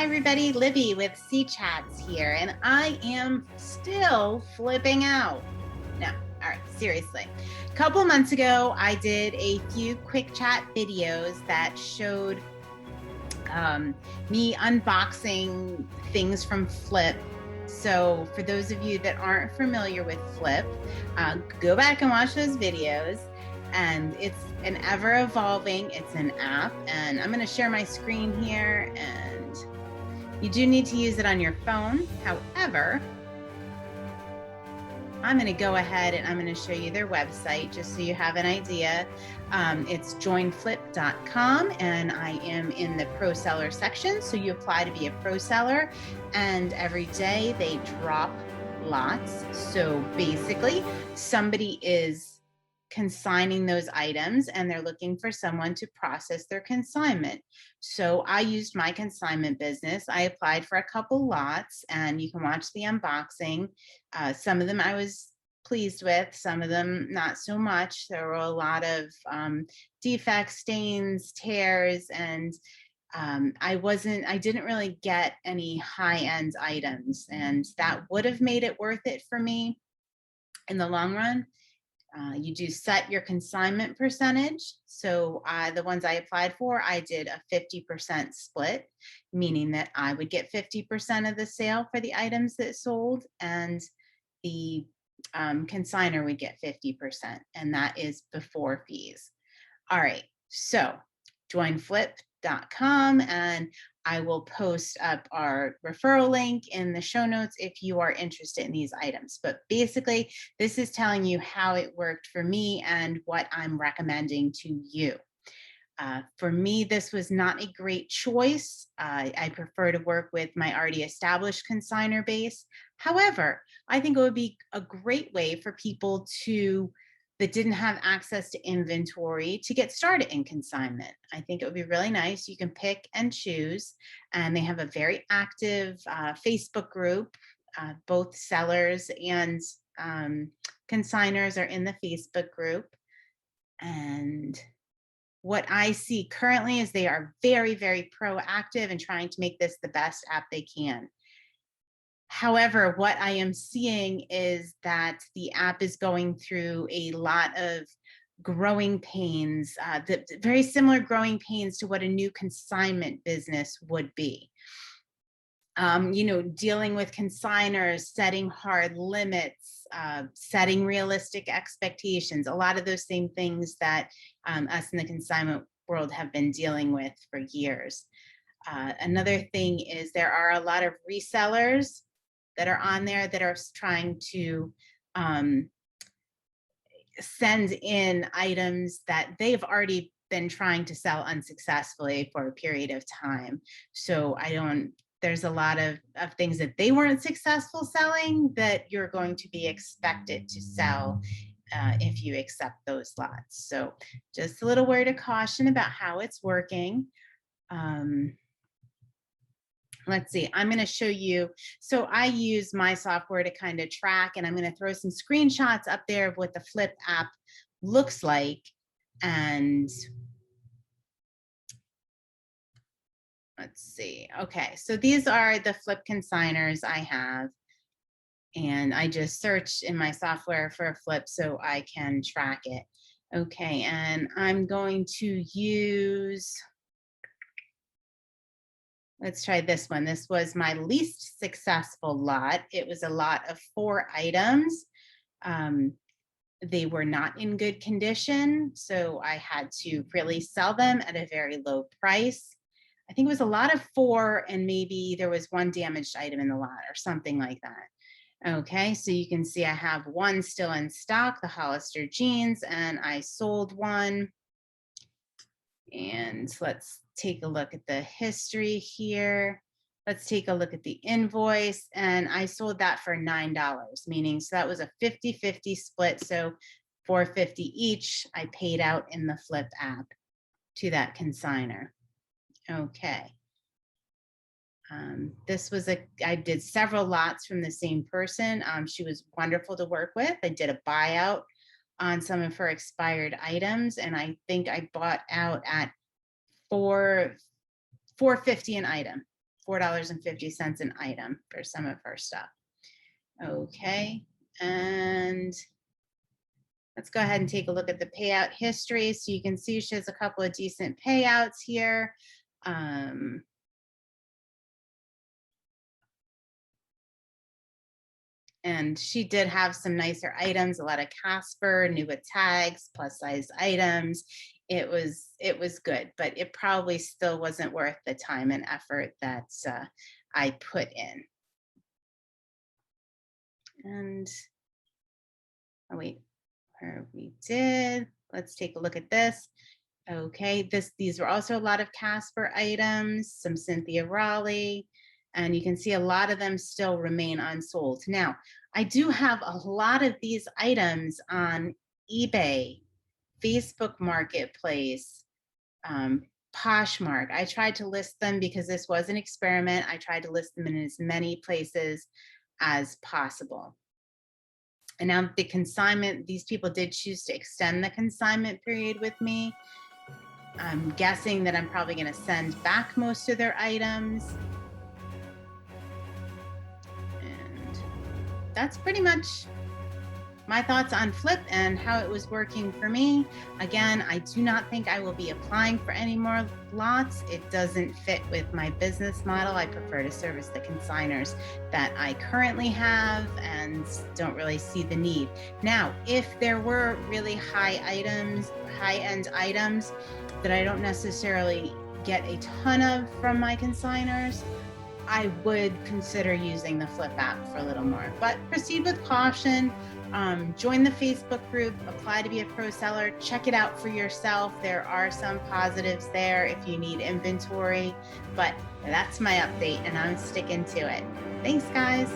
everybody, Libby with C Chats here, and I am still flipping out. No, all right, seriously. A couple months ago, I did a few quick chat videos that showed me unboxing things from Flyp. So for those of you that aren't familiar with Flyp, go back and watch those videos. And it's an ever evolving, it's an app, and I'm going to share my screen here, and you do need to use it on your phone. However, I'm going to go ahead and I'm going to show you their website just so you have an idea. It's joinflyp.com, and I am in the pro seller section. So you apply to be a pro seller, and every day they drop lots. So basically, somebody is consigning those items and they're looking for someone to process their consignment. So I used my consignment business. I applied for a couple lots, and you can watch the unboxing. Some of them I was pleased with, some of them not so much. There were a lot of defects, stains, tears, and I didn't really get any high-end items, and that would have made it worth it for me in the long run. You do set your consignment percentage. So the ones I applied for, I did a 50% split, meaning that I would get 50% of the sale for the items that sold, and the consigner would get 50%, and that is before fees. All right, so joinflyp.com, and I will post up our referral link in the show notes if you are interested in these items. But basically, this is telling you how it worked for me and what I'm recommending to you. For me, this was not a great choice. I prefer to work with my already established consignor base. However, I think it would be a great way for people that didn't have access to inventory to get started in consignment. I think it would be really nice. You can pick and choose, and they have a very active Facebook group. Both sellers and consignors are in the Facebook group. And what I see currently is they are very, very proactive in trying to make this the best app they can. However, what I am seeing is that the app is going through a lot of growing pains, very similar growing pains to what a new consignment business would be. Dealing with consignors, setting hard limits, setting realistic expectations, a lot of those same things that us in the consignment world have been dealing with for years. Another thing is there are a lot of resellers that are on there that are trying to send in items that they've already been trying to sell unsuccessfully for a period of time. So there's a lot of things that they weren't successful selling that you're going to be expected to sell if you accept those lots. So just a little word of caution about how it's working. Let's see, I'm going to show you. So I use my software to kind of track, and I'm going to throw some screenshots up there of what the Flyp app looks like. And let's see. Okay, so these are the Flyp consigners I have. And I just searched in my software for a Flyp so I can track it. Okay, and I'm going to use, let's try this one. This was my least successful lot. It was a lot of 4 items. They were not in good condition, so I had to really sell them at a very low price. I think it was a lot of 4, and maybe there was 1 damaged item in the lot or something like that. Okay, so you can see I have 1 still in stock, the Hollister jeans, and I sold 1. And let's take a look at the history here. Let's take a look at the invoice, and I sold that for $9, meaning so that was a 50-50 split. So $4.50 each I paid out in the Flyp app to that consigner. Okay. I did several lots from the same person. She was wonderful to work with. I did a buyout on some of her expired items, and I think I bought out at $4.50 an item. $4.50 an item for some of her stuff. Okay, and let's go ahead and take a look at the payout history. So you can see she has a couple of decent payouts here. And she did have some nicer items, a lot of Casper, new with tags, plus size items. It was good, but it probably still wasn't worth the time and effort that I put in. And oh wait, we did. Let's take a look at this. Okay, these were also a lot of Casper items, some Cynthia Raleigh, and you can see a lot of them still remain unsold. Now, I do have a lot of these items on eBay, Facebook Marketplace, Poshmark. I tried to list them because this was an experiment. I tried to list them in as many places as possible. And now the consignment, these people did choose to extend the consignment period with me. I'm guessing that I'm probably going to send back most of their items. And that's pretty much my thoughts on Flyp and how it was working for me. Again, I do not think I will be applying for any more lots. It doesn't fit with my business model. I prefer to service the consigners that I currently have and don't really see the need. Now, if there were really high-end items that I don't necessarily get a ton of from my consigners, I would consider using the Flyp app for a little more, but proceed with caution. Join the Facebook group, apply to be a pro seller, check it out for yourself. There are some positives there if you need inventory, but that's my update and I'm sticking to it. Thanks, guys.